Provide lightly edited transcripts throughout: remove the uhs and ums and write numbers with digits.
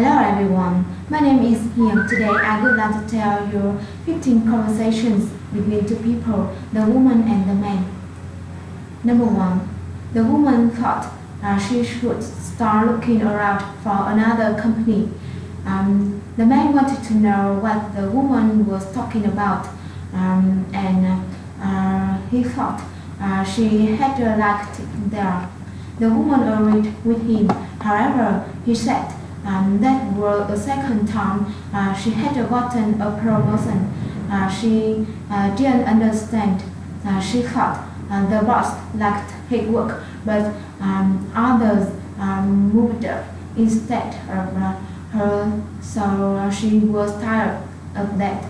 Hello everyone, my name is Hien. Today I would like to tell you 15 conversations between two people, the woman and the man. Number 1. The woman thought she should start looking around for another company. The man wanted to know what the woman was talking about, and he thought she had liked there. The woman agreed with him. However, he said that was the second time she had gotten a promotion. She didn't understand. She thought the boss liked his work, but others moved up instead of her, so she was tired of that.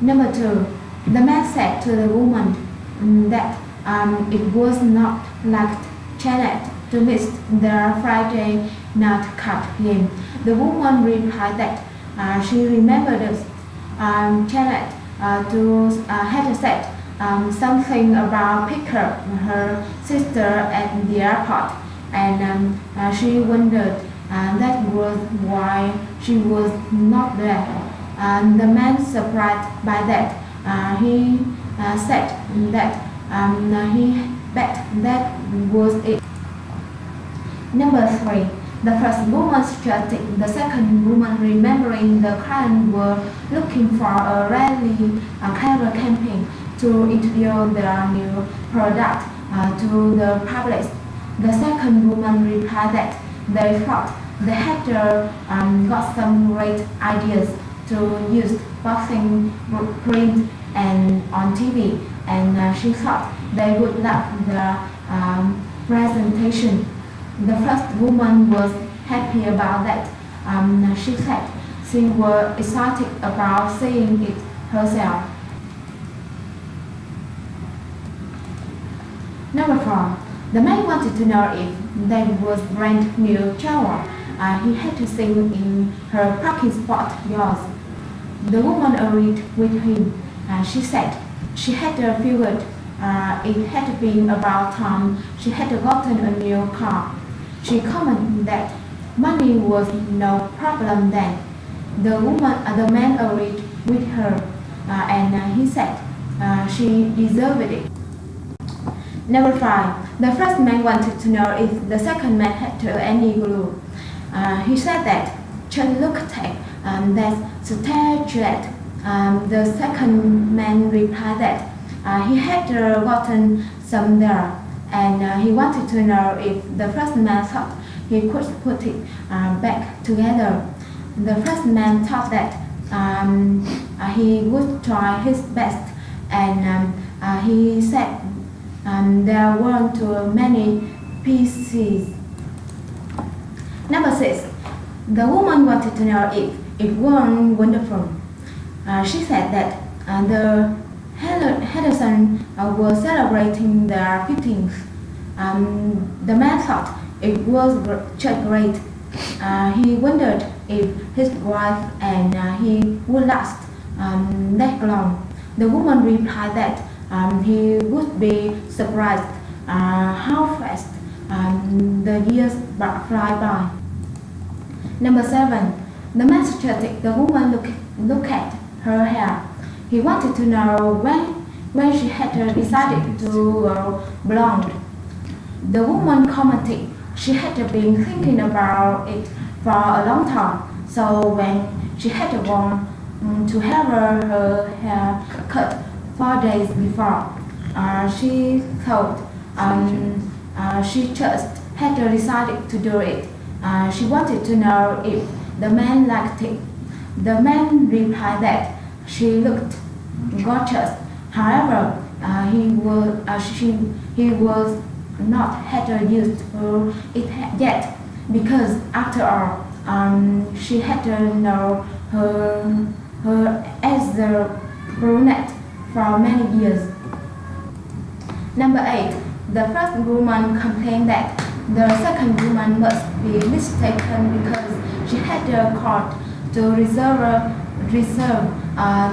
Number 2. The man said to the woman that it was not like Janet to miss the Friday night card game. The woman replied that she remembered Janet had said something about pick up her sister at the airport, and she wondered that was why she was not there. The man, surprised by that, he said that he bet that was it. Number 3. The first woman suggested the second woman, remembering the client were looking for a really clever campaign to introduce their new product to the public. The second woman replied that they thought they had got some great ideas to use both in print and on TV, and she thought they would like the presentation. The first woman was happy about that. She said she was excited about seeing it herself. Number 4. The man wanted to know if there was brand new shower. He had to sing in her parking spot yours. The woman agreed with him. She said she had figured it had been about time she had gotten a new car. She commented that money was no problem then. The man agreed with her, and he said she deserved it. Number 5. The first man wanted to know if the second man had any glue. He said that just look at that statuette. The second man replied that he had gotten some there, and he wanted to know if the first man thought he could put it back together. The first man thought that he would try his best, and he said there weren't too many pieces. Number 6. The woman wanted to know if it weren't wonderful. She said that the Henderson were celebrating their 15th. The man thought it was just great. He wondered if his wife and he would last that long. The woman replied that he would be surprised how fast the years fly by. Number 7. The man suggested the woman look at her hair. He wanted to know when she had decided to go blonde. The woman commented she had been thinking about it for a long time, so when she had gone to have her hair cut 4 days before, she thought she just had decided to do it. She wanted to know if the man liked it. The man replied that she looked gorgeous. However, he was not had used it yet, because after all, she had known her as a brunette for many years. Number 8. The first woman complained that the second woman must be mistaken because she had called to reserve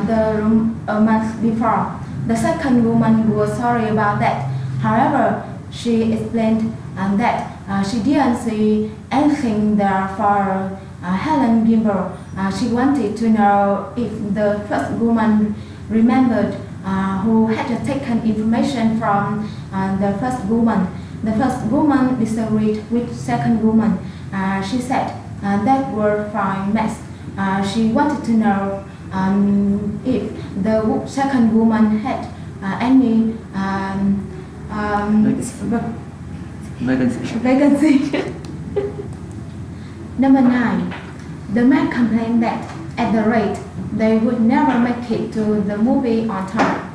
the room a month before. The second woman was sorry about that. However, she explained that She didn't see anything there for Helen Gimble. She wanted to know if the first woman remembered who had taken information from the first woman. The first woman disagreed with second woman. She said that were fine mess. She wanted to know if the second woman had any vacancy. Number 9. The man complained that at the rate they would never make it to the movie on time.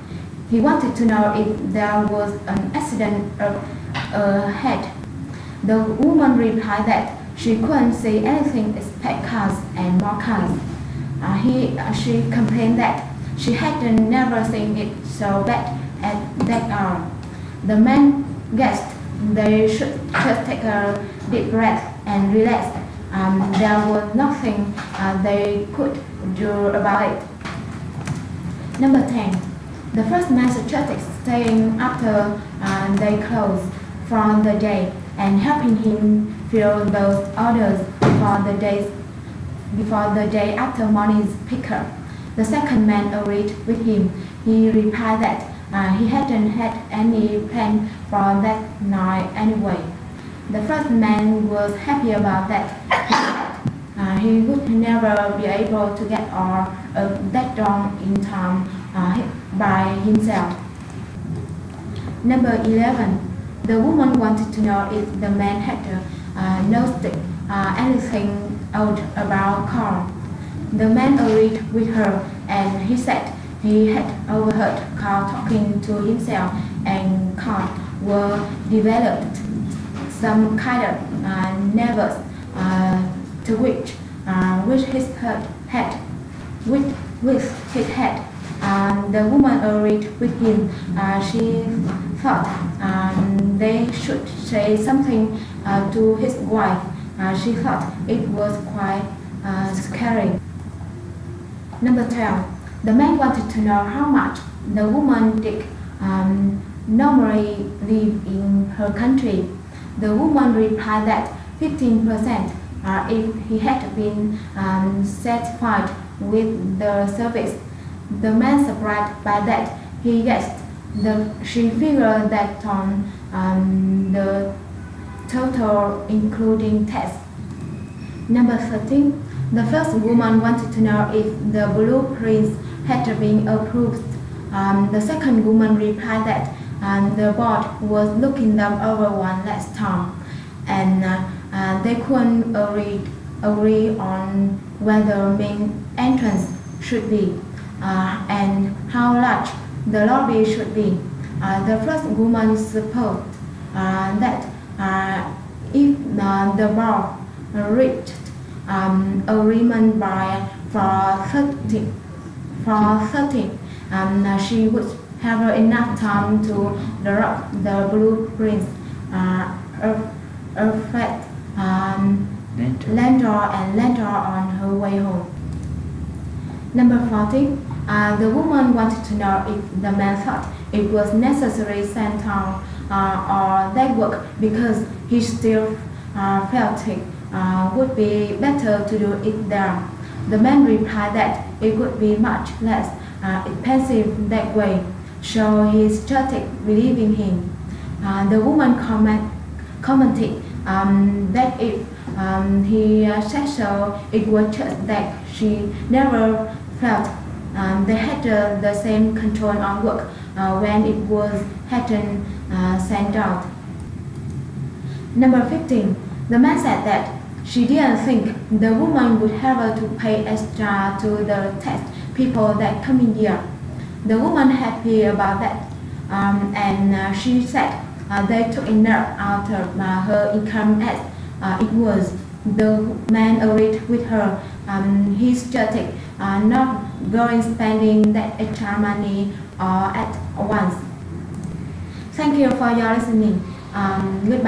He wanted to know if there was an accident ahead. The woman replied that she couldn't see anything except cars and more cars. She complained that she had never seen it so bad at that hour. The man guessed they should just take a deep breath and relax. There was nothing they could do about it. Number 10. The first man suggested staying after they closed for the day and helping him fill those orders before the day after morning's pickup. The second man agreed with him. He replied that he hadn't had any plan for that night anyway. The first man was happy about that. He would never be able to get all of that done in time by himself. Number 11. The woman wanted to know if the man had noticed anything odd about Carl. The man agreed with her, and he said he had overheard Carl talking to himself, and Carl were developed some kind of nervous twitch with his head. The woman agreed with him. She thought they should say something to his wife. She thought it was quite scary. Number 12. The man wanted to know how much the woman did normally live in her country. The woman replied that 15% if he had been satisfied with the service. The man surprised by that. He guessed she figured that on the total including tax. Number 13. The first woman wanted to know if the blueprints had been approved. The second woman replied that the board was looking them over one last time, and they couldn't agree on whether main entrance should be and how large the lobby should be. The first woman supposed that if the board reached agreement by 4:30, she would have enough time to drop the blueprints, affect lantern on her way home. Number 14. The woman wanted to know if the man thought it was necessary to send town or that work because he still felt it would be better to do it there. The man replied that it would be much less expensive that way, so he started believing him. The woman commented that if he said so, it was just that she never felt they had the same control on work when it was hadn't sent out. Number 15. The man said that she didn't think the woman would have to pay extra to the tax people that come in here. The woman happy about that, and she said they took enough out of her income as it was. The man agreed with her. He started not going spending that extra money at once. Thank you for your listening. Goodbye.